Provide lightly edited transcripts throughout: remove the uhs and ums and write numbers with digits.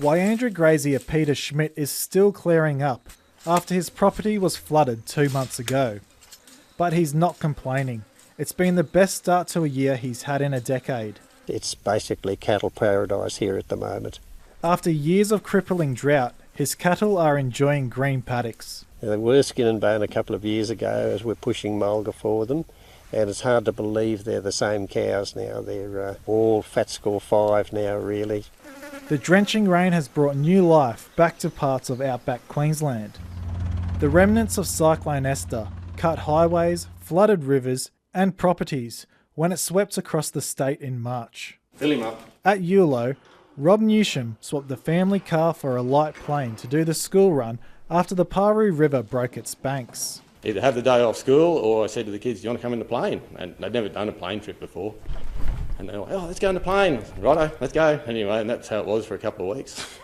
Wyandra grazier Peter Schmidt is still clearing up after his property was flooded 2 months ago. But he's not complaining. It's been the best start to a year he's had in a decade. It's basically cattle paradise here at the moment. After years of crippling drought, his cattle are enjoying green paddocks. They were skin and bone a couple of years ago as we're pushing mulga for them, and it's hard to believe they're the same cows now. They're all fat score 5 now, really. The drenching rain has brought new life back to parts of outback Queensland. The remnants of Cyclone Esther cut highways, flooded rivers and properties when it swept across the state in March. Fill him up. At Yulo, Rob Newsham swapped the family car for a light plane to do the school run after the Paru River broke its banks. Either have the day off school, or I said to the kids, do you want to come in the plane? And they'd never done a plane trip before. And they were like, oh, let's go in the plane. Righto, let's go. Anyway, and that's how it was for a couple of weeks.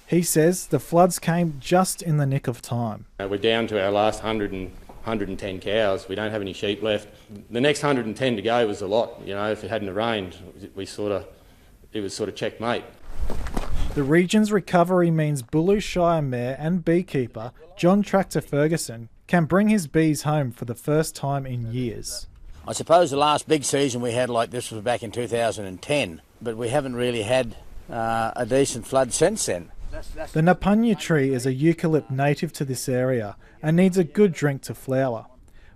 He says the floods came just in the nick of time. We're down to our last 110 cows. We don't have any sheep left. The next 110 to go was a lot. You know, if it hadn't rained, it was sort of checkmate. The region's recovery means Bulu Shire Mayor and beekeeper John Tractor Ferguson can bring his bees home for the first time in years. I suppose the last big season we had like this was back in 2010, but we haven't really had a decent flood since then. The Napunya tree is a eucalypt native to this area and needs a good drink to flower.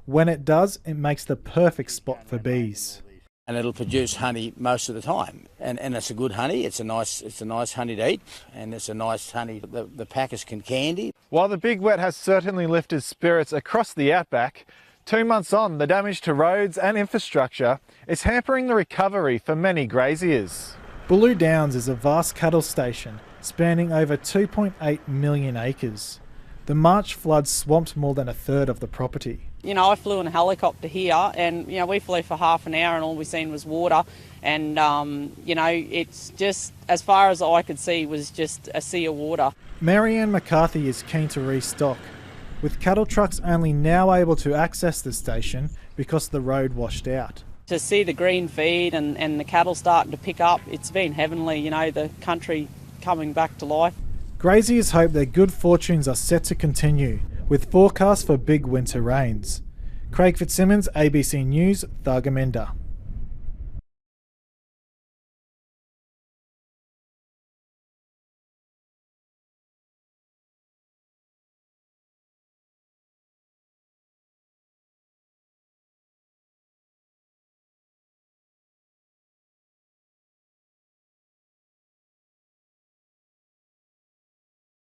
When it does, it makes the perfect spot for bees. And it'll produce honey most of the time, and it's a good honey. It's a nice honey to eat, and it's a nice honey the packers can candy. While the big wet has certainly lifted spirits across the outback, 2 months on, the damage to roads and infrastructure is hampering the recovery for many graziers. Bulu Downs is a vast cattle station spanning over 2.8 million acres. The March floods swamped more than a third of the property. You know, I flew in a helicopter here and, you know, we flew for half an hour and all we seen was water. And, you know, it's just, as far as I could see, was just a sea of water. Marianne McCarthy is keen to restock, with cattle trucks only now able to access the station because the road washed out. To see the green feed and the cattle starting to pick up, it's been heavenly, you know, the country coming back to life. Graziers hope their good fortunes are set to continue, with forecasts for big winter rains. Craig Fitzsimmons, ABC News, Thargomindah.